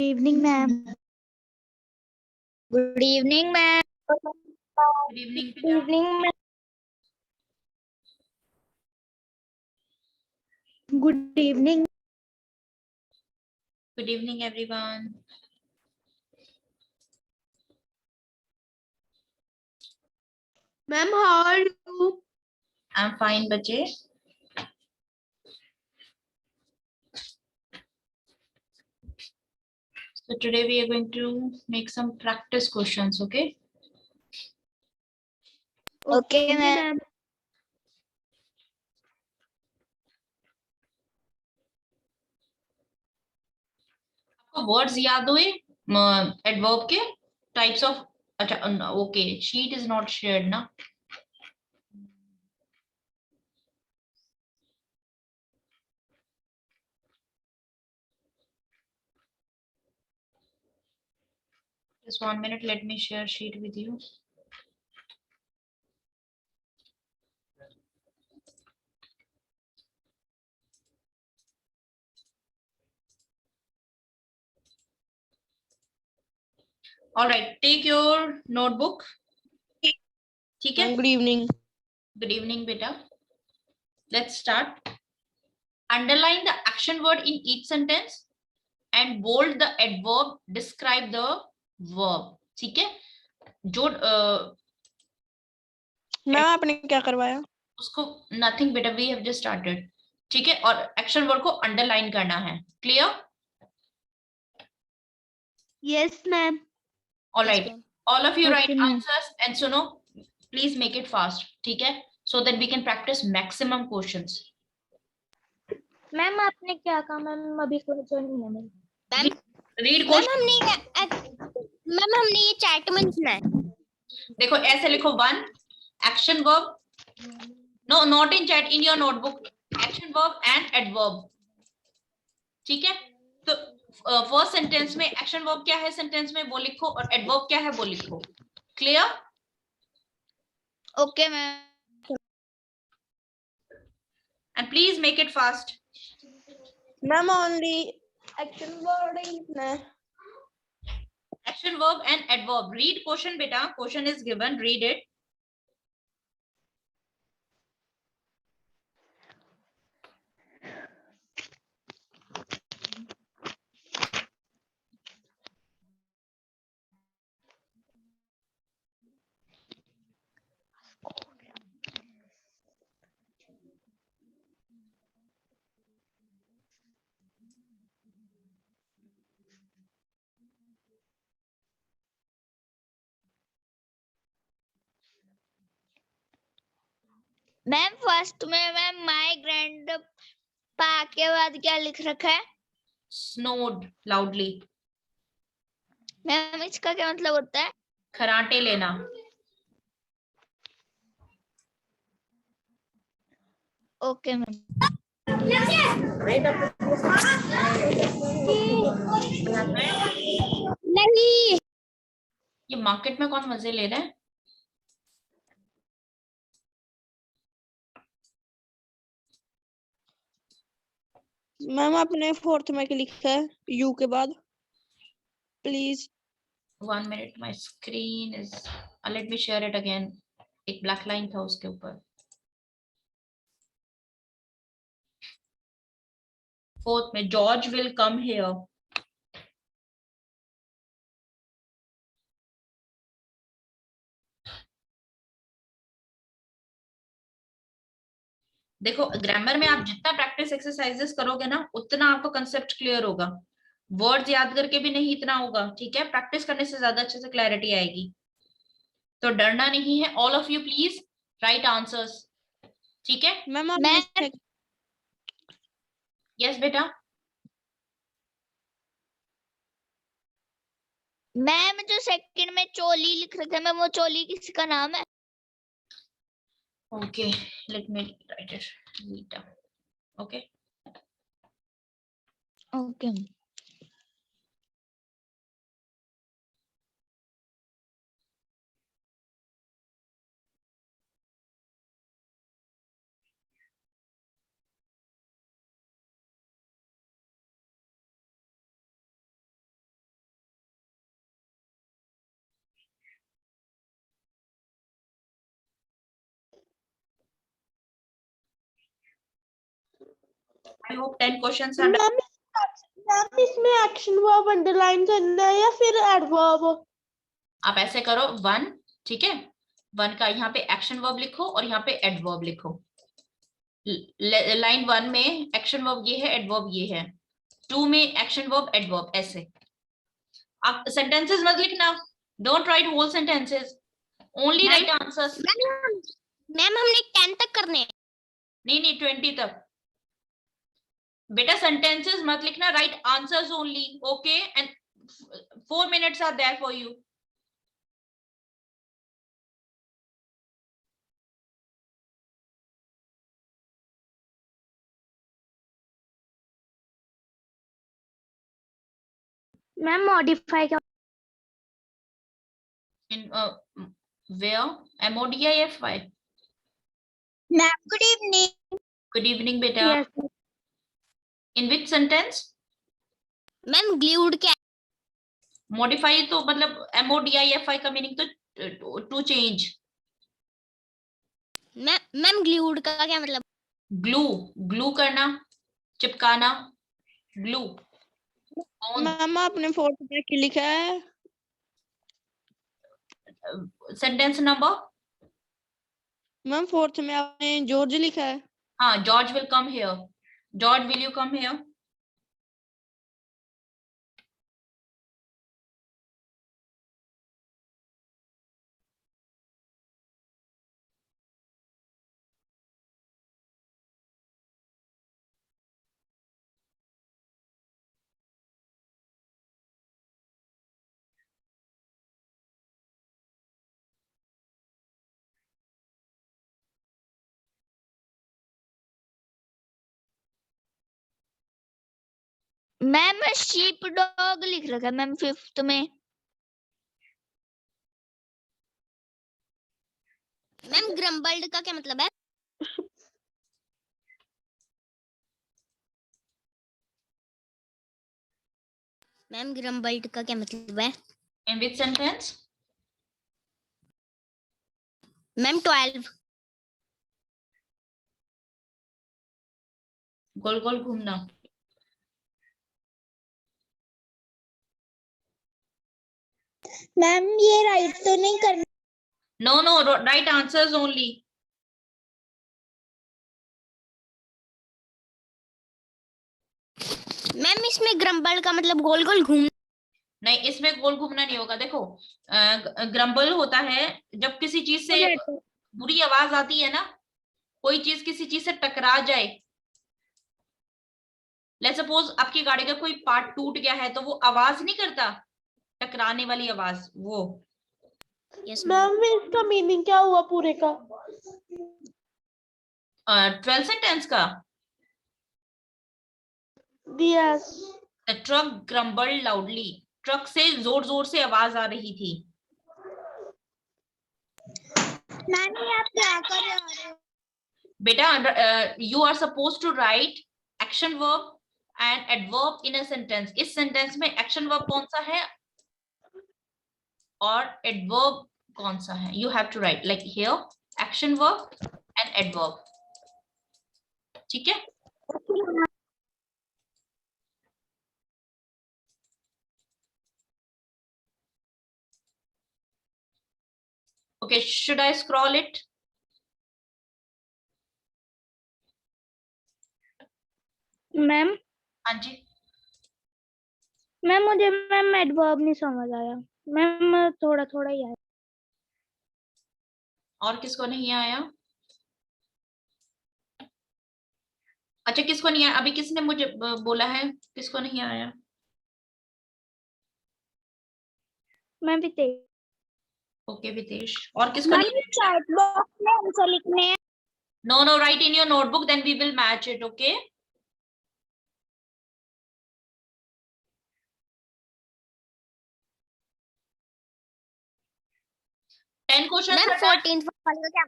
Evening ma'am. Good evening ma'am. Good evening बेटा। Evening ma'am. Good evening. Good evening everyone. Ma'am how are you? I am fine बच्चे। So today we are going to make some practice questions, okay? Okay ma'am. आपको words याद हुए adverb के types of? अच्छा okay, sheet is not shared ना। Just 1 minute, let me share sheet with you. All right, take your notebook. ठीक है? Good evening. Good evening, beta. Let's start. Underline the action word in each sentence and bold the adverb. Describe the verb. ठीक है? जो ma'am आपने क्या करवाया? उसको nothing बेटा, वी हैव जस्ट स्टार्टेड। ठीक है, और एक्शन वर्ड को अंडरलाइन करना है। Clear? Yes ma'am. Alright, all of you Okay, right ma'am. Answers and सुनो, प्लीज मेक इट फास्ट। ठीक है, so that we can practise maximum questions. Ma'am आपने क्या कहा? मैम अभी कुछ नहीं है मैम। Read ma'am question. हमने ये चैट में लिखना है। देखो ऐसे लिखो, 1 action verb, no not in chat, in your notebook, action verb and adverb. ठीक है, तो फर्स्ट सेंटेंस में एक्शन वर्ब क्या है सेंटेंस में वो लिखो, और एडवर्ब क्या है वो लिखो। Clear? Okay ma'am. And please make it fast. Ma'am only action word ही लिखना है। Action verb and adverb. Read question beta, question is given, read it. Ma'am first में मैम माय ग्रैंड पा के बाद क्या लिख रखा है? Snowed loudly. मैम इसका क्या मतलब होता है? खराटे लेना। Okay ma'am. नहीं। ये मार्केट में कौन मजे ले रहा है? मैम आपने फोर्थ में क्या लिखा है यू के बाद? Please 1 minute, my screen is, let me share it again. एक ब्लैक लाइन था उसके ऊपर। फोर्थ में जॉर्ज विल कम हियर। देखो ग्रामर में आप जितना प्रैक्टिस एक्सरसाइजेस करोगे ना, उतना आपको कंसेप्ट क्लियर होगा। वर्ड्स याद करके भी नहीं इतना होगा। ठीक है, प्रैक्टिस करने से ज्यादा अच्छे से क्लैरिटी आएगी, तो डरना नहीं है। All of you please right answers. ठीक है मैम मैं यस बेटा। मैम जो सेकंड में चोली लिख रखे मैम, वो चोली किसी का नाम है? Okay, let me write it. Vita. Okay. Okay. I hope 10 questions are done. Ma'am इसमें एक्शन वर्ब अंडरलाइन करना है या फिर एडवर्ब? आप ऐसे करो 1, ठीक है, 1 का यहाँ पे एक्शन वर्ब लिखो और यहाँ पे एडवर्ब लिखो। लाइन 1 में एक्शन वर्ब ये है, एडवर्ब ये है। 2 में एक्शन वर्ब एडवर्ब, ऐसे। आप सेंटेंसेस मत लिखना, don't write whole sentences, only write answers. Ma'am हमने 10 तक करने हैं। नहीं 20 तक। बेटा सेंटेंसेस मत लिखना, right answers only, okay? And 4 minutes are there for you. Ma'am modify का In where? MODIFY. Ma'am good evening. Good evening, beta. Yes In which sentence? Ma'am glued क्या? Modify तो मतलब MODIFY का मीनिंग तो to change. Ma'am glued का क्या मतलब? Glue करना, चिपकाना, ग्लू। मैम आपने फोर्थ में क्या लिखा है? Sentence number? मैम फोर्थ में आपने जॉर्ज लिखा है। हाँ, George will come here. George, will you come here? Ma'am sheep dog लिख रखा है मैम 5th में। मैम ग्रम्बल्ड का क्या मतलब है? मैम ग्रम्बल्ड का क्या मतलब है? In which sentence? मैम 12। गोल गोल घूमना। मैम ये राइट तो नहीं करना? No, right answers only. Ma'am इसमें ग्रम्बल का मतलब गोल गोल घूम? नहीं, इसमें गोल घूमना नहीं होगा। देखो, ग्रम्बल होता है जब किसी चीज से बुरी आवाज आती है ना, कोई चीज किसी चीज से टकरा जाए। लेट्स सपोज आपकी गाड़ी का कोई पार्ट टूट गया है तो वो आवाज नहीं करता, टकराने वाली आवाज, वो। यस मैम इसका मीनिंग क्या हुआ पूरे का? 12 सेंटेंस का। Yes. The truck grumbled loudly. Truck से जोर जोर से आवाज आ रही थी। नानी आप क्या कर रहे हो? बेटा, you are suppose to write action verb and adverb in a sentence. इस सेंटेंस में एक्शन वर्ब कौन सा है और एडवर्ब कौन सा है? You have to write like here action verb and adverb, ठीक है? Okay, should I scroll it? Ma'am हाँ जी। मैम मुझे मैम एडवर्ब नहीं समझ आया मैम, थोड़ा थोड़ा ही आया। और किसको नहीं आया? अच्छा, किसको नहीं आया? अभी किसने मुझे बोला है किसको नहीं आया? मैम वितेश। ओके वितेश। और किसको नहीं? चैट बॉक्स में आंसर लिखने हैं। No, write in your notebook, then we will match it, okay? Ten questions ma'am are done. 14 वाले का क्या?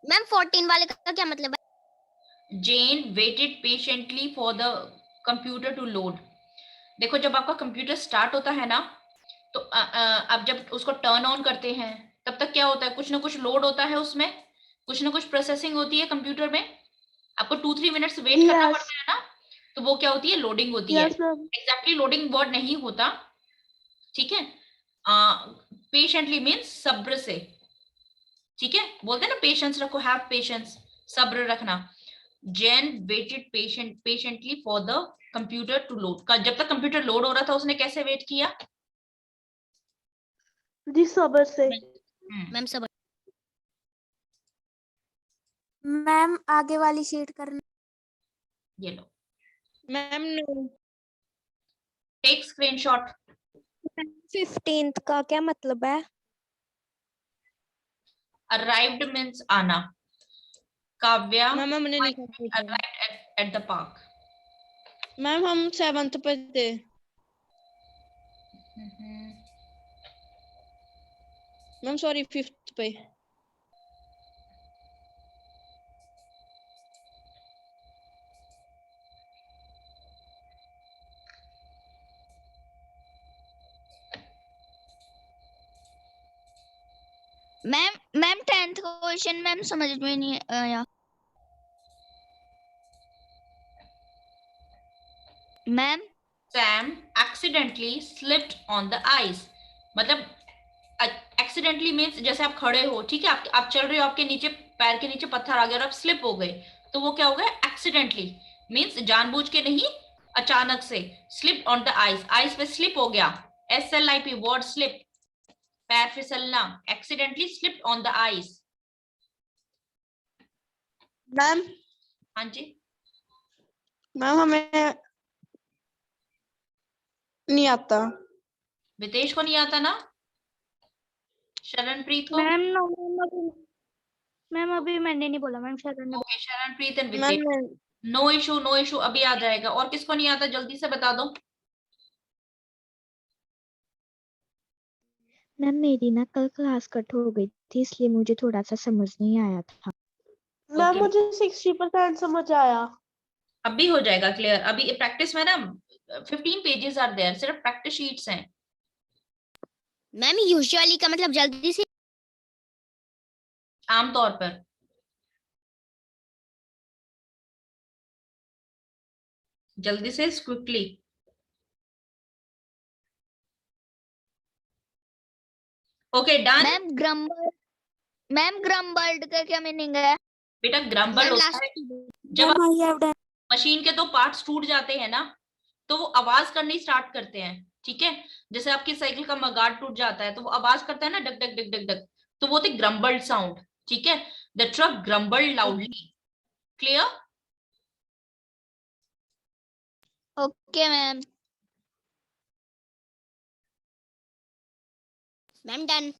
मैम 14 वाले का क्या मतलब है? Jane waited patiently for the computer to load. देखो, जब आपका कंप्यूटर स्टार्ट होता है ना, तो आप जब उसको टर्न ऑन करते हैं तब तक क्या होता है? कुछ ना कुछ लोड होता है उसमें, कुछ ना कुछ प्रोसेसिंग होती है कंप्यूटर में। आपको 2-3 मिनट्स वेट करना पड़ता है ना। तो वो क्या होती है, लोडिंग होती है। Yes ma'am. Exactly loading word नहीं होता, ठीक है। पेशेंटली मीन्स सब्र से, ठीक है, बोलते हैं ना पेशेंस रखो, हैव पेशेंस, सब्र रखना। Jane waited patiently for the computer to load, जब तक कंप्यूटर लोड हो रहा था उसने कैसे वेट किया? जी सबर से। मैम सब मैम आगे वाली शीट करना। ये लो, ma'am no. Take screenshot. 15th का क्या मतलब है? अराइव्ड मीन्स आना। काव्या मैम हमने नहीं किया। Arrived at the park. Ma'am हम 7th पे थे। मैम सॉरी 5th पे। मैम 10th क्वेश्चन मैम समझ में नहीं आया ma'am. Sam accidentally slipped on the ice, मतलब एक्सीडेंटली मीन्स जैसे आप खड़े हो, ठीक है, आप चल रहे हो, आपके नीचे पैर के नीचे पत्थर आ गया और आप स्लिप हो गए, तो वो क्या हो गया? एक्सीडेंटली मीन्स जानबूझ के नहीं, अचानक से। Slip on the ice, ice पे स्लिप हो गया, SLIP वर्ड स्लिप, पैर फिसलना, accidentally slip on the ice. Ma'am हाँ जी, मैम हमें नहीं आता। वितेश को नहीं आता ना? शरणप्रीत को? मैम अभी मैंने नहीं बोला मैम, शरण ने। Okay, Sharanpreet and ma'am Vitesh, no issue no issue, अभी आ जाएगा। और किसको नहीं आता जल्दी से बता दो। मैम मेरी ना कल क्लास कट हो गई थी, इसलिए मुझे थोड़ा सा समझ नहीं आया था। Ma'am Okay. मुझे 60% समझ आया। अभी हो जाएगा क्लियर, अभी प्रैक्टिस में ना 15 पेजेस आर देयर, सिर्फ प्रैक्टिस शीट्स हैं। मैम यूजुअली का मतलब जल्दी से। आमतौर पर जल्दी से, क्विकली। Okay done. मैम ग्रम्बल्ड का क्या मीनिंग है? बेटा ग्रम्बल होता है जब ma'am I have done. Machine के दो पार्ट्स टूट जाते हैं ना, तो वो आवाज करनी स्टार्ट करते हैं, ठीक है। जैसे आपकी साइकिल का मगाड टूट जाता है तो वो आवाज करता है ना, डक डक डक डक डक, तो वो होती ग्रम्बल्ड साउंड, ठीक है। The truck grumbled loudly. Clear? Okay ma'am. Ma'am done.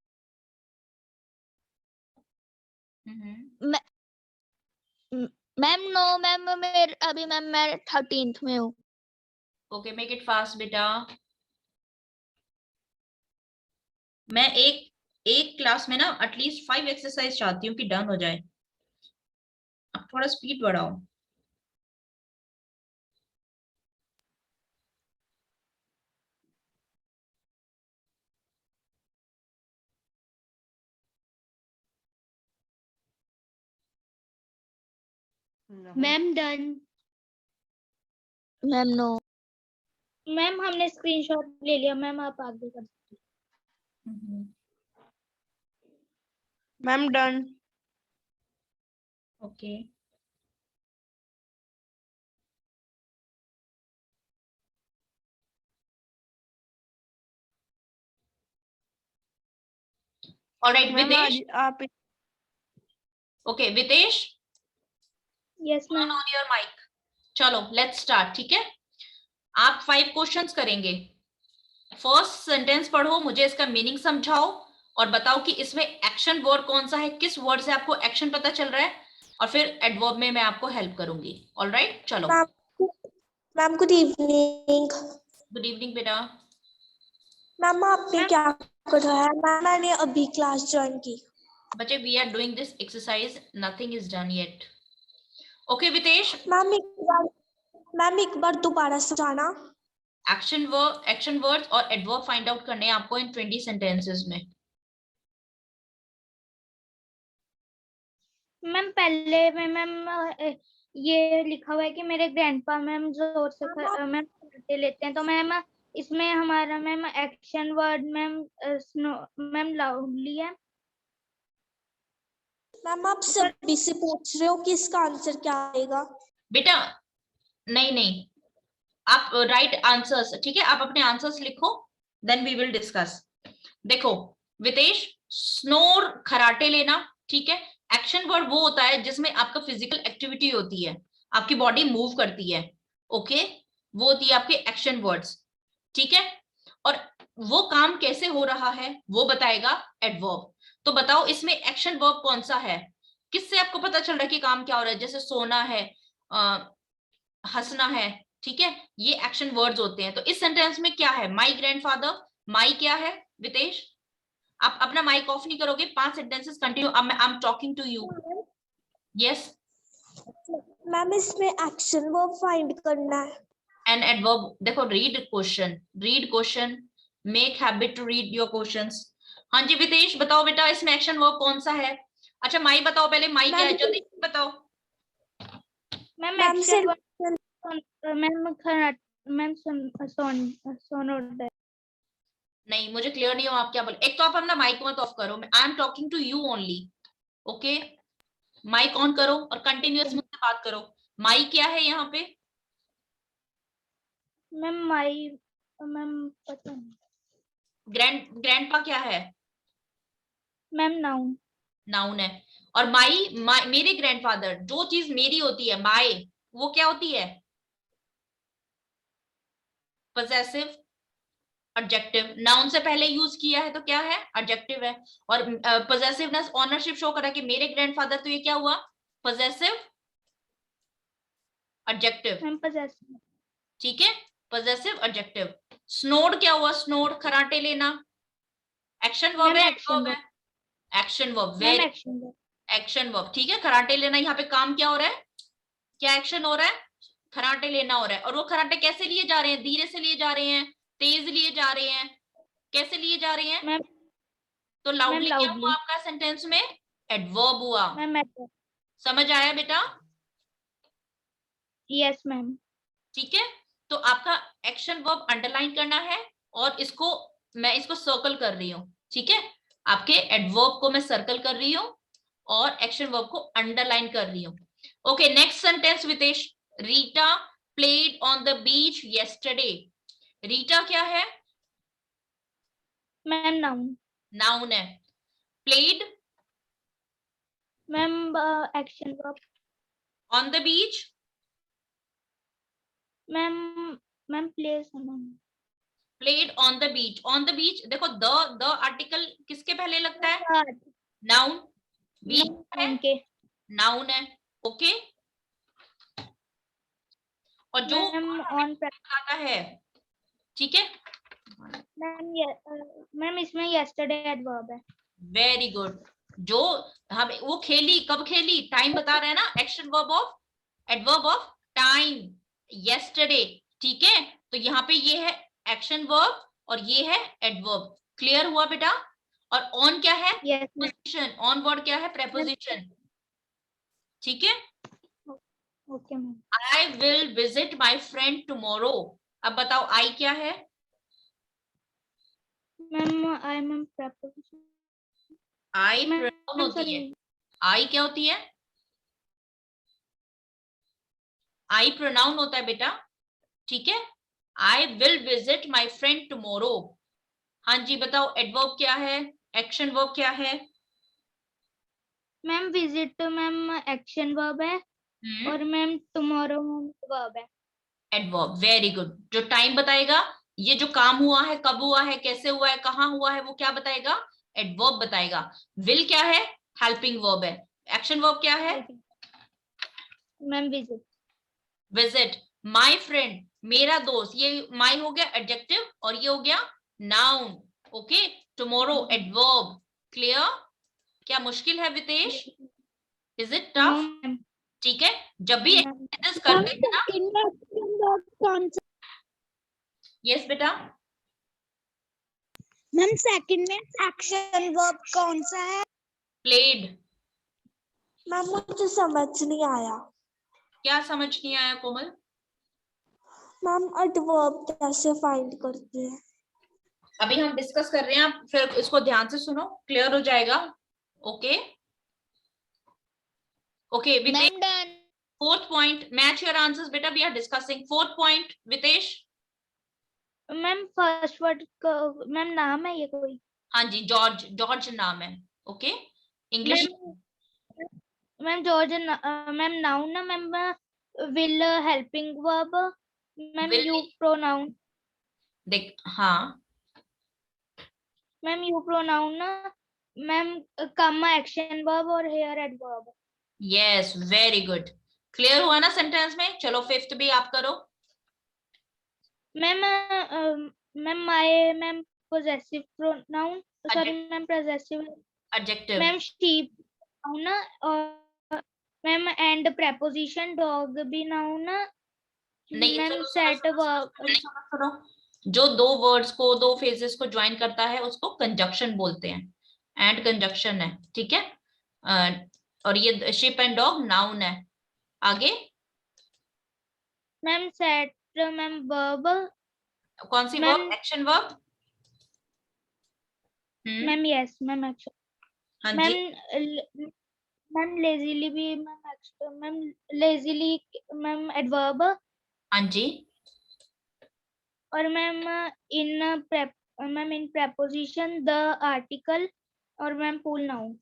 Ma'am no ma'am मेरे अभी मैम मैं 13th में हूँ। ओके मेक इट फास्ट बेटा। मैं एक क्लास में ना एटलीस्ट 5 एक्सरसाइज चाहती हूँ कि डन हो जाए। अब थोड़ा स्पीड बढ़ाओ। Ma'am done. Ma'am no. Ma'am हमने स्क्रीनशॉट ले लिया, मैम आप आगे कर। Ma'am done. Okay alright ma'am Videsh. आज आप okay Videsh, yes ma'am. On your mic. चलो लेट्स स्टार्ट, ठीक है। आप 5 क्वेश्चंस करेंगे। फर्स्ट सेंटेंस पढ़ो, मुझे इसका मीनिंग समझाओ और बताओ कि इसमें एक्शन वर्ड कौन सा है, किस वर्ड से आपको एक्शन पता चल रहा है, और फिर एडवर्ब में मैं आपको हेल्प करूंगी। ऑलराइट चलो। Ma'am good evening. Good evening बेटा। मैम आपने क्या कर रहा है? मैंने अभी क्लास ज्वाइन की। बच्चे we are doing this exercise, nothing is done yet. Okay Vitesh. Ma'am एक बार दोबारा समझाना। एक्शन वर्ड्स और एडवर्ब फाइंड आउट करने हैं आपको इन 20 सेंटेंसेस में। मैम पहले में मैम ये लिखा हुआ है कि मेरे ग्रैंडपा मैम जोर से मैम कराटे लेते हैं, तो मैम इसमें हमारा ma'am action word ma'am loudly है। मैम आप सभी से पूछ रहे हो कि इसका आंसर क्या आएगा? बेटा नहीं नहीं, आप राइट आंसर्स, ठीक है, आप अपने आंसर्स लिखो, देन वी विल डिस्कस। देखो वितेश, स्नोर कराटे लेना, ठीक है, एक्शन वर्ड वो होता है जिसमें आपका फिजिकल एक्टिविटी होती है, आपकी बॉडी मूव करती है, ओके, वो होती है आपके एक्शन वर्ड्स, ठीक है। और वो काम कैसे हो रहा है वो बताएगा एडवर्ब। तो बताओ इसमें एक्शन वर्ब कौन सा है, किससे आपको पता चल रहा है कि काम क्या हो रहा है? जैसे सोना है, हंसना है, ठीक है, ये एक्शन वर्ड्स होते हैं। तो इस सेंटेंस में क्या है? माई ग्रैंडफादर, माई क्या है वितेश? आप अपना माइक ऑफ नहीं करोगे? 5 sentences continue, I am talking to you. Yes ma'am इसमें एक्शन वर्ब फाइंड करना है। एंड एडवर्ब, देखो read question, make habit to read your questions. हाँ जी वितेश बताओ बेटा, इसमें एक्शन वर्ब कौन सा है? अच्छा माई बताओ पहले, माई क्या है, जल्दी बताओ। मैम मैम एक्शन मैम सोनोड। नहीं मुझे क्लियर नहीं हो आप क्या बोले। एक तो आप अपना माइक मत ऑफ करो, I am talking to you only, okay, mic on करो और कंटिन्यूअस मुझसे बात करो। माई क्या है यहाँ पे? मैम माई मैम पता नहीं। ग्रैंडपा क्या है? Ma'am noun. नाउन है। और माई, मेरे ग्रैंडफादर, जो चीज मेरी होती है माई, वो क्या होती है? Possessive adjective. नाउन से पहले यूज किया है तो क्या है? एडजेक्टिव है। और पोजेसिवनेस, ऑनरशिप शो करा कि मेरे ग्रैंडफादर, तो ये क्या हुआ? Possessive adjective, ma'am possessive. ठीक है, पोजेसिव एडजेक्टिव। स्नोड क्या हुआ? स्नोड कराटे लेना, एक्शन वर्ब है, एडवर्ब है? Action verb, ma'am very action. Action verb, ठीक है। कराटे लेना, यहाँ पे काम क्या हो रहा है, क्या एक्शन हो रहा है? खराटे लेना हो रहा है। और वो खराटे कैसे लिए जा रहे हैं? धीरे से लिए जा रहे हैं, तेज लिए जा रहे हैं, कैसे लिए जा रहे हैं? मैम तो लाउडली क्या लाउडली। हुआ आपका सेंटेंस में? एडवर्ब हुआ। मैम समझ आया बेटा? Yes ma'am. ठीक है, तो आपका एक्शन वर्ब अंडरलाइन करना है, और इसको मैं इसको सर्कल कर रही हूँ, ठीक है, आपके एडवर्ब को मैं सर्कल कर रही हूँ और एक्शन वर्ब को अंडरलाइन कर रही हूँ। Okay next sentence Vitesh, Rita played on the beach yesterday. Rita क्या है? Ma'am noun. नाउन है। Played ma'am action verb. On the beach, ma'am ma'am place है ma'am. Played on the beach. On the beach, देखो the article किसके पहले लगता है? Noun. बीच है, उनके नाउन है, ओके। और जो मैम ऑन आता है, ठीक है, मैम इसमें यस्टरडे एडवर्ब है। Very good. जो हम वो खेली, कब खेली, टाइम बता रहे हैं ना, action verb of, adverb of time, yesterday, ठीक है। तो यहाँ पे ये है एक्शन वर्ब और ये है एडवर्ब। क्लियर हुआ बेटा? और ऑन क्या है? Yes preposition. ऑन वर्ड क्या है? प्रीपोजिशन, ठीक है। Okay ma'am. I will visit my friend tomorrow. अब बताओ आई क्या है? मैम आई मैम प्रेपोजिशन। आई प्रोनाउन होती है। आई क्या होती है? आई प्रोनाउन होता है बेटा, ठीक है। I will visit my friend tomorrow. हाँ जी बताओ एडवर्ब क्या है, एक्शन वर्ब क्या है? मैम विजिट तो मैम एक्शन वर्ब है और मैम टुमारो मैम वर्ब है। Adverb, very good. जो टाइम बताएगा, ये जो काम हुआ है, कब हुआ है, कैसे हुआ है, कहाँ हुआ है, वो क्या बताएगा? एडवर्ब बताएगा। विल क्या है? हेल्पिंग वर्ब है। एक्शन वर्ब क्या है? Ma'am visit. Visit my friend, मेरा दोस्त, ये माई हो गया एडजेक्टिव और ये हो गया noun, okay. Tomorrow adverb. Clear? क्या मुश्किल है वितेश? Is it tough? ठीक है, जब भी एक्सरसाइजेस करते हैं ना, यस बेटा, मैम सेकंड में एक्शन वर्ब कौन सा है? प्लेड। मैम मुझे समझ नहीं आया। क्या समझ नहीं आया कोमल? मैम एडवर्ब कैसे फाइंड करते हैं? अभी हम डिस्कस कर रहे हैं, आप फिर इसको ध्यान से सुनो, क्लियर हो जाएगा। Okay okay Vitesh, ma'am done. Fourth point, match your answers बेटा, we are discussing fourth point. Vitesh? Ma'am first word ma'am नाम है ये कोई? हाँ जी, जॉर्ज, जॉर्ज नाम है। Okay English. Ma'am George ma'am noun ना ma'am, will helping verb ma'am, Will you नहीं। प्रोनाउन देख, हाँ मैम, यू प्रोनाउन ना मैम, कम एक्शन वर्ब और here adverb. Yes, very good, clear हुआ ना सेंटेंस में। चलो फिफ्थ भी आप करो। Ma'am ma'am my ma'am possessive pronoun, sorry ma'am possessive adjective. Ma'am, sheep noun ना, और मैम एंड प्रेपोजिशन डॉग भी नाउन ना नहीं, मैम, सुनो सुनो सेट सुनो वर्ब। सुनो सुनो सुनो। जो दो वर्ड्स को, दो फेजेस को ज्वाइन करता है उसको कंजक्शन बोलते हैं, एंड कंजक्शन है, ठीक है। और ये शिप एंड डॉग नाउन है। आगे मैम सेट मैम वर्ब कौन सी ma'am, verb? Action verb. Ma'am yes ma'am action हाँ मैम, जी, मैम लेजीली भी ma'am ma'am, lazily ma'am adverb, हाँ जी, और ma'am in ma'am in preposition the article, और मैम पूल नाउन।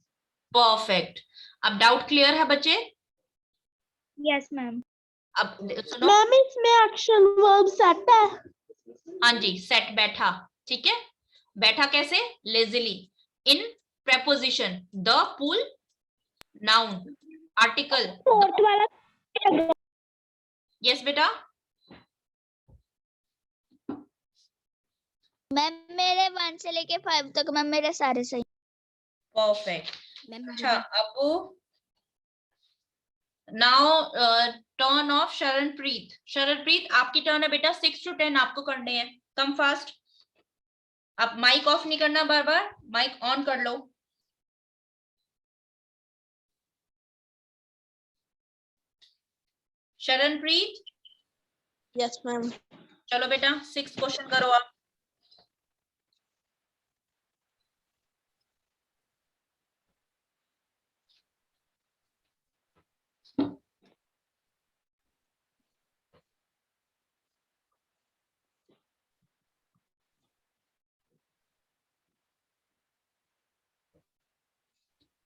परफेक्ट। अब डाउट क्लियर है बच्चे? Yes ma'am. अब सुनो। मैम इसमें एक्शन वर्ब सेट है? हाँ जी, सेट, बैठा, ठीक है। बैठा कैसे? Lazily, in preposition the pool noun, article fourth वाला यस बेटा। मैम मेरे 1 से लेके 5 तक मैम मेरे सारे सही। परफेक्ट। मैम अच्छा, अब now turn off Sharanpreet. Sharanpreet आपकी टर्न है बेटा, 6 to 10 आपको करने हैं, कम फास्ट। आप माइक ऑफ नहीं करना, बार बार माइक ऑन कर लो। Sharanpreet, yes ma'am. चलो बेटा 6 क्वेश्चन करो आप।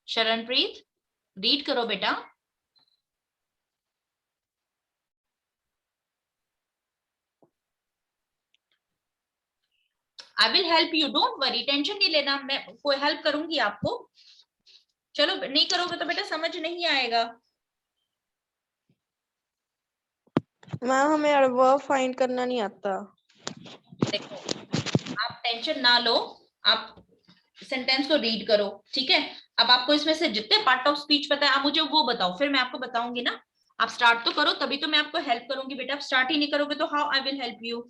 शरणप्रीत रीड करो बेटा। I will help you, don't worry, tension नहीं लेना, मैं कोई हेल्प करूंगी आपको। चलो, नहीं करोगे तो बेटा समझ नहीं आएगा। मैम हमें एडवर्ब फाइंड करना नहीं आता। देखो, आप टेंशन ना लो, आप सेंटेंस को रीड करो, ठीक है। अब आपको इसमें से जितने पार्ट ऑफ स्पीच पता है आप मुझे वो बताओ, फिर मैं आपको बताऊंगी ना। आप स्टार्ट तो करो, तभी तो मैं आपको हेल्प करूंगी बेटा। आप स्टार्ट ही नहीं करोगे तो how I will help you?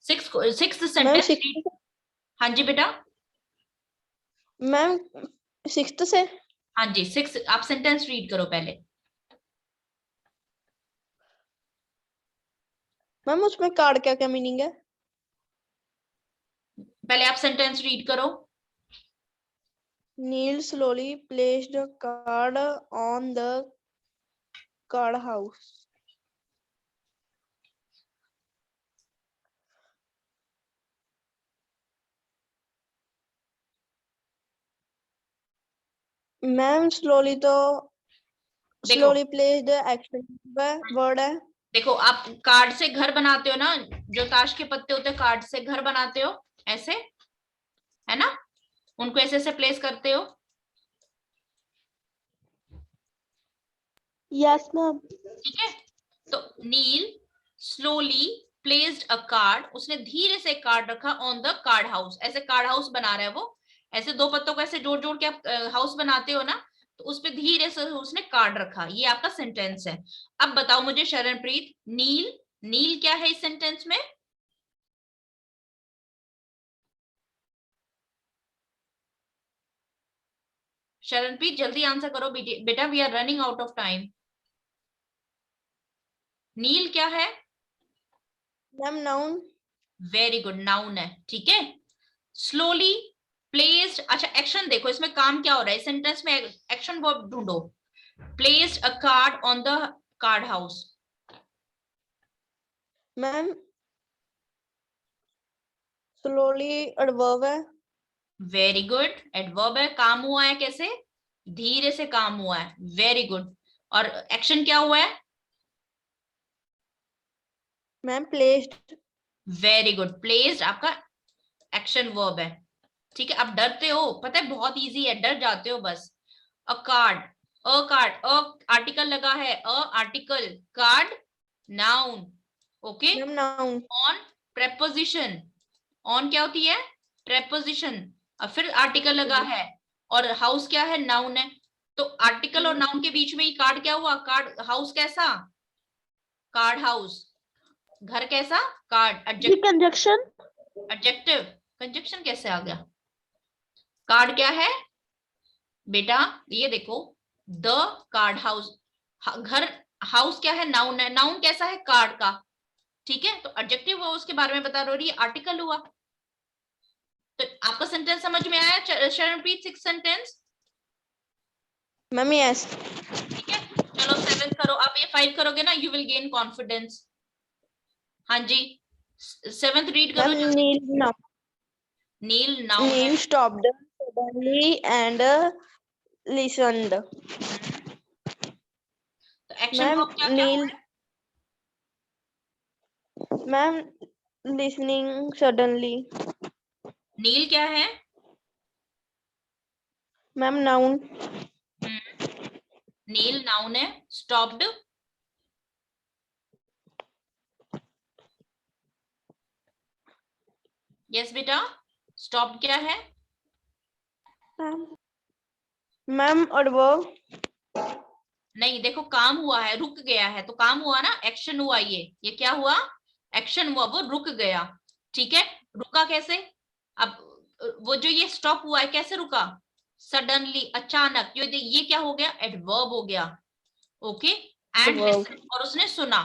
Six ma'am sentence. हाँ जी बेटा। मैम 6th से। हाँ जी, 6, आप सेंटेंस रीड करो पहले। मैम उसमें कार्ड क्या क्या मीनिंग है? पहले आप सेंटेंस रीड करो। Neil slowly placed a card on the card house. Ma'am slowly तो देखो, slowly place the action word है। देखो आप कार्ड से घर बनाते हो ना, जो ताश के पत्ते होते हैं कार्ड से घर बनाते हो, ऐसे, है ना, उनको ऐसे ऐसे प्लेस करते हो। Yes ma'am. ठीक है, तो नील स्लोली प्लेस्ड अ कार्ड, उसने धीरे से कार्ड रखा ऑन द कार्ड हाउस, ऐसे कार्ड हाउस बना रहा है वो, ऐसे दो पत्तों को ऐसे जोड़ जोड़ के आप हाउस बनाते हो ना, तो उस पे धीरे से उसने कार्ड रखा। ये आपका सेंटेंस है। अब बताओ मुझे शरणप्रीत, नील, नील क्या है इस सेंटेंस में? शरणप्रीत जल्दी आंसर करो बेटा, we are running out of time. Neel क्या है? Ma'am noun. Very good, noun है, ठीक है। स्लोली प्लेस्ड, अच्छा एक्शन देखो इसमें काम क्या हो रहा है, सेंटेंस में एक्शन वर्ब ढूंढो। Placed a card on the card house. Ma'am slowly adverb है। वेरी गुड, एडवर्ब है, काम हुआ है कैसे? धीरे से काम हुआ है, वेरी गुड। और एक्शन क्या हुआ है? Ma'am placed. Very good, placed आपका एक्शन वर्ब है, ठीक है। आप डरते हो, पता है बहुत इजी है, डर जाते हो बस। अ कार्ड, अ आर्टिकल लगा है, a article, card noun, okay. Ma'am noun. On preposition, on क्या होती है? प्रेपोजिशन, और फिर आर्टिकल लगा है, और हाउस क्या है? नाउन है। तो आर्टिकल और नाउन के बीच में ही कार्ड क्या हुआ? कार्ड हाउस कैसा? Card house. घर कैसा? Card. Adjective, conjunction. Adjective conjunction कैसे आ गया? कार्ड क्या है बेटा? ये देखो, द कार्ड हाउस, घर, हाउस क्या है? नाउन है, नाउन कैसा है? कार्ड का, ठीक है। तो एडजेक्टिव वो उसके बारे में बता रही, ये आर्टिकल हुआ। तो आपका सेंटेंस समझ में आया शरणप्रीत? 6 sentence, ma'am yes. ठीक है। चलो 7 करो, आप ये 5 करोगे ना, यू विल गेन कॉन्फिडेंस। हाँ जी, 7th रीड करो मैम जल्दी। नील नाउन। नील नाउन है। नील स्टॉप्ड suddenly and listened। तो एक्शन मैम वर्ब क्या क्या नील, हुआ है? Ma'am listening suddenly। नील क्या है? Ma'am noun. नील नाउन है। स्टॉप्ड, यस बेटा, स्टॉप्ड क्या है? Ma'am adverb. नहीं, देखो काम हुआ है, रुक गया है, तो काम हुआ ना, एक्शन हुआ, ये क्या हुआ? एक्शन हुआ, वो रुक गया, ठीक है। रुका कैसे? अब वो जो ये स्टॉप हुआ है कैसे रुका? सडनली, अचानक। ये क्या हो गया? एडवर्ब हो गया, ओके। एंड लिसन, और उसने सुना,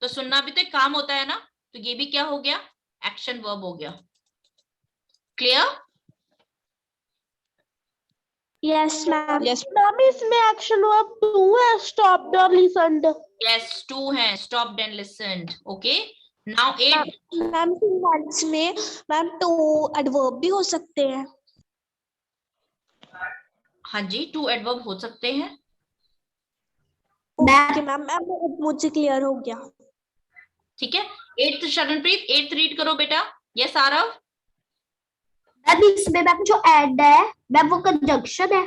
तो सुनना भी तो एक काम होता है ना, तो ये भी क्या हो गया? एक्शन वर्ब हो गया। Clear? Yes ma'am. Yes ma'am इसमें एक्शन वर्ब 2 है, स्टॉप्ड और लिसनड। यस, 2 है, stopped and listened, okay. Now 8, ma'am sentence में मैम 2 एडवर्ब भी हो सकते हैं। हाँ जी, 2 एडवर्ब हो सकते हैं। ओके मैम, मुझे क्लियर हो गया। ठीक है। 8th शरणप्रीत, 8th रीड करो बेटा। यस आरव। मैम इसमें मैम जो एंड है मैम वो कंजंक्शन है।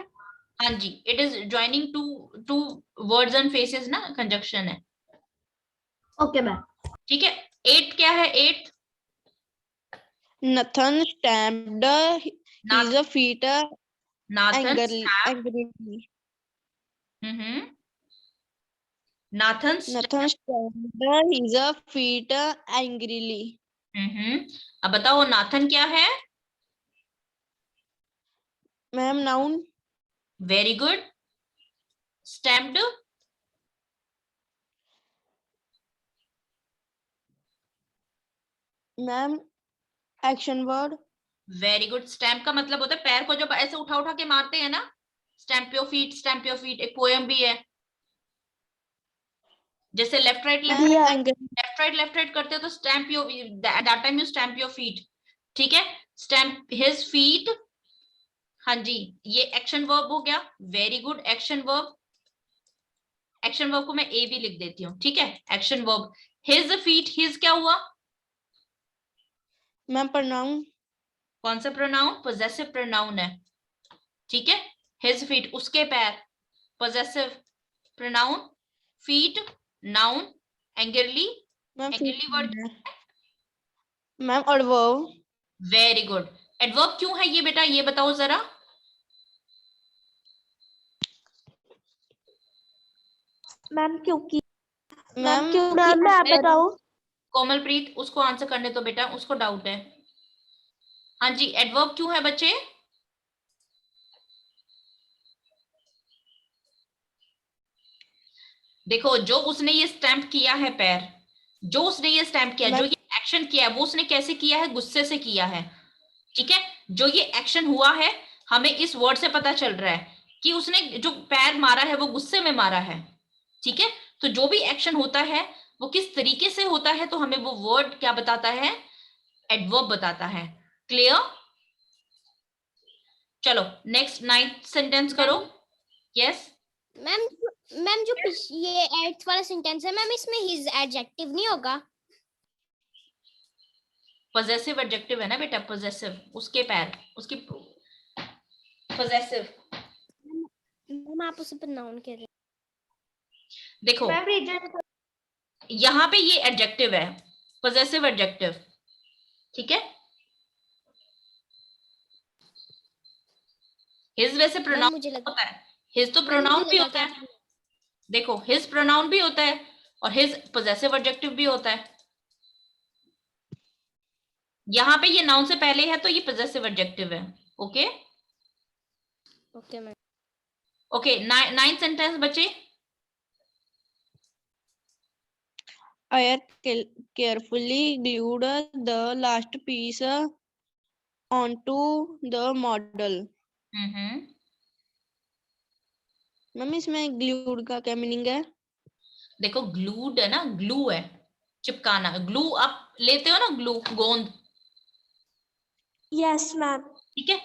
हाँ जी, it is joining two words and phrases ना, कंजक्शन है। Okay ma'am. ठीक है। 8 क्या है? 8 Nathan stamped his feet Nathan angrily। Nathan Nathan stamped his feet angrily। अब बताओ नाथन क्या है? Ma'am noun. Very good. Stamped, ma'am action word. Very good. Stamp का मतलब होता है पैर को जब ऐसे उठा उठा के मारते हैं ना, stamp your feet, stamp your feet, एक पोएम भी है। जैसे लेफ्ट राइट लेफ्ट राइट करते हो तो stamp your, that time you stamp your feet, ठीक है। स्टैम्प हिज फीट, हाँ जी, ये एक्शन वर्ब हो गया। Very good, action verb. Action verb को मैं ए भी लिख देती हूँ, ठीक है। Action verb his feet, his क्या हुआ? Ma'am pronoun. कौन सा प्रोनाउन? पोजेसिव प्रोनाउन है, ठीक है। हिज फीट, उसके पैर, possessive pronoun. Feet noun. Angrily, angrily word, ma'am adverb. Very good. Adverb क्यों है ये बेटा, ये बताओ जरा। मैम क्योंकि मैम मैं बताऊं? कोमलप्रीत उसको आंसर करने तो बेटा, उसको डाउट है। हाँ जी, एडवर्ब क्यों है बच्चे? देखो जो उसने ये स्टैम्प किया है पैर, जो उसने ये स्टैम्प किया, जो ये एक्शन किया है वो उसने कैसे किया है? गुस्से से किया है, ठीक है। जो ये एक्शन हुआ है हमें इस वर्ड से पता चल रहा है कि उसने जो पैर मारा है वो गुस्से में मारा है, ठीक है। तो जो भी एक्शन होता है वो किस तरीके से होता है तो हमें वो वर्ड क्या बताता है? एडवर्ब बताता है। क्लियर? चलो नेक्स्ट 9th सेंटेंस करो। यस मैम मैम जो ये 8th वाला सेंटेंस है मैम, इसमें हिज एडजेक्टिव नहीं होगा? पॉजेसिव एडजेक्टिव है ना बेटा, पॉजेसिव, उसके पैर, उसकी पॉजेसिव। मैम आप उसे प्रोनाउन कह रहे हैं। देखो मैम रीजन यहाँ पे ये एडजेक्टिव है, पॉजेसिव एडजेक्टिव, ठीक है। हिज वैसे मैम प्रोनाउन मुझे लगा, होता है, हिज तो मैम प्रोनाउन मुझे भी लगा होता कि है। देखो हिज प्रोनाउन भी होता है और हिज पॉजेसिव एडजेक्टिव भी होता है। यहाँ पे ये नाउन से पहले है तो ये पॉजेसिव एडजेक्टिव है। Okay okay ma'am. Okay 9th sentence बचे। I had carefully glued the last piece onto the model. Ma'am इसमें ग्लूड का क्या मीनिंग है? देखो ग्लूड है ना, ग्लू है, चिपकाना। ग्लू आप लेते हो ना, ग्लू गोंद, यस मैम। ठीक है।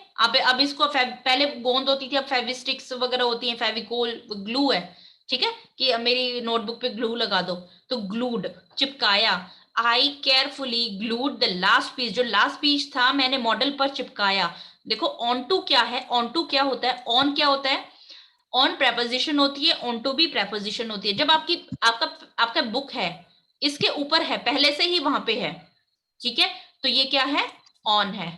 अब इसको पहले गोंद होती थी, अब फेविस्टिक्स वगैरह होती है, फेविकोल, ग्लू है, ठीक है। कि मेरी नोटबुक पे ग्लू लगा दो, तो ग्लूड, चिपकाया। I carefully glued the last piece, जो लास्ट पीस था मैंने मॉडल पर चिपकाया। देखो ऑन टू क्या है, ऑन टू क्या होता है, ऑन क्या होता है? ऑन प्रेपोजिशन होती है, ऑन टू भी प्रेपोजिशन होती है। जब आपका बुक है, इसके ऊपर है, पहले से ही वहां पे है, ठीक है, तो ये क्या है? ऑन है।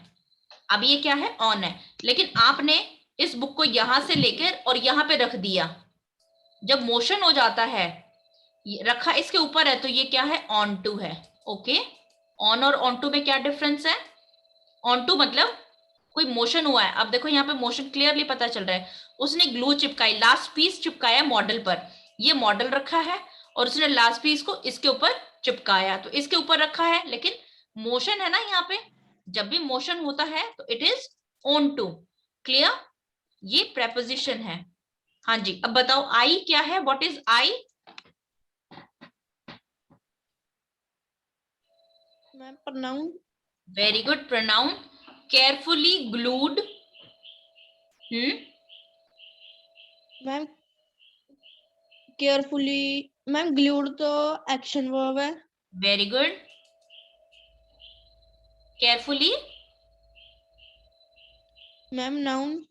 अब ये क्या है? ऑन है। लेकिन आपने इस बुक को यहां से लेकर और यहां पे रख दिया, जब मोशन हो जाता है, रखा इसके ऊपर है, तो ये क्या है? ऑन टू है। ओके, ऑन और ऑन टू में क्या डिफरेंस है? ऑन टू मतलब कोई मोशन हुआ है। अब देखो यहाँ पे मोशन क्लियरली पता चल रहा है। उसने ग्लू चिपकाई, लास्ट पीस चिपकाया मॉडल पर, ये मॉडल रखा है और उसने लास्ट पीस को इसके ऊपर चिपकाया, तो इसके ऊपर रखा है, लेकिन मोशन है ना यहाँ पे। जब भी मोशन होता है तो it is on to. Clear? ये प्रेपोजिशन है। हाँ जी, अब बताओ आई क्या है? What is I? Ma'am pronoun. Very good, pronoun. Carefully glued, ma'am carefully, ma'am glued तो एक्शन वर्ब है। Very good. Carefully ma'am noun.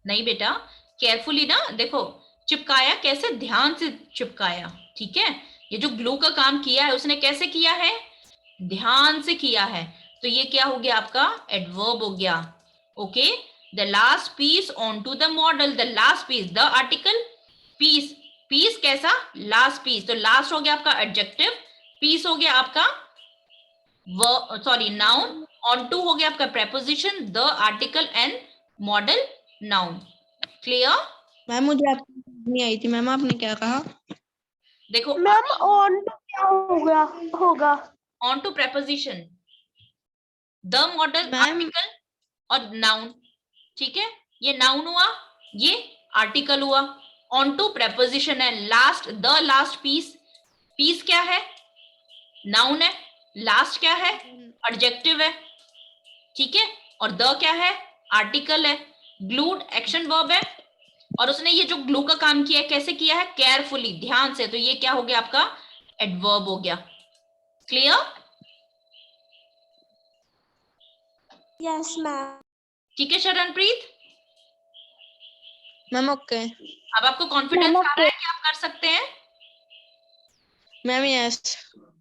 नहीं बेटा, केयरफुली ना, देखो चिपकाया कैसे, ध्यान से चिपकाया, ठीक है। ये जो ग्लू का काम किया है उसने कैसे किया है? ध्यान से किया है, तो ये क्या हो गया आपका? एडवर्ब हो गया। Okay, the last piece on to the model, the last piece, the article, piece, piece कैसा? लास्ट पीस, तो लास्ट हो गया आपका एडजेक्टिव, पीस हो गया आपका सॉरी नाउन, ऑन टू हो गया आपका preposition, the article and model noun. Clear? Ma'am मुझे आपकी नहीं आई थी मैम, आपने क्या कहा? देखो मैम ऑन टू क्या होगा? On to preposition, the model, ma'am article और नाउन, ठीक है। ये नाउन हुआ, ये आर्टिकल हुआ। ऑन टू प्रेपोजिशन है, last, the last piece, piece क्या है? नाउन है, लास्ट क्या है? एडजेक्टिव है, ठीक है, और द क्या है? आर्टिकल है। ग्लूड एक्शन वर्ब है, और उसने ये जो ग्लू का काम किया है कैसे किया है? केयरफुली, ध्यान से, तो ये क्या हो गया आपका? एडवर्ब हो गया। क्लियर? Yes ma'am. ठीक है शरणप्रीत, मैम ओके। अब आपको कॉन्फिडेंस आ रहा है कि आप कर सकते हैं? Ma'am yes.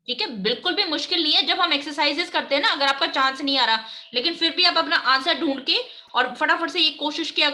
ठीक है, बिल्कुल भी मुश्किल नहीं है। जब हम एक्सरसाइजेस करते हैं ना, अगर आपका चांस नहीं आ रहा, लेकिन फिर भी आप अपना आंसर ढूंढ के और फटाफट से ये कोशिश किया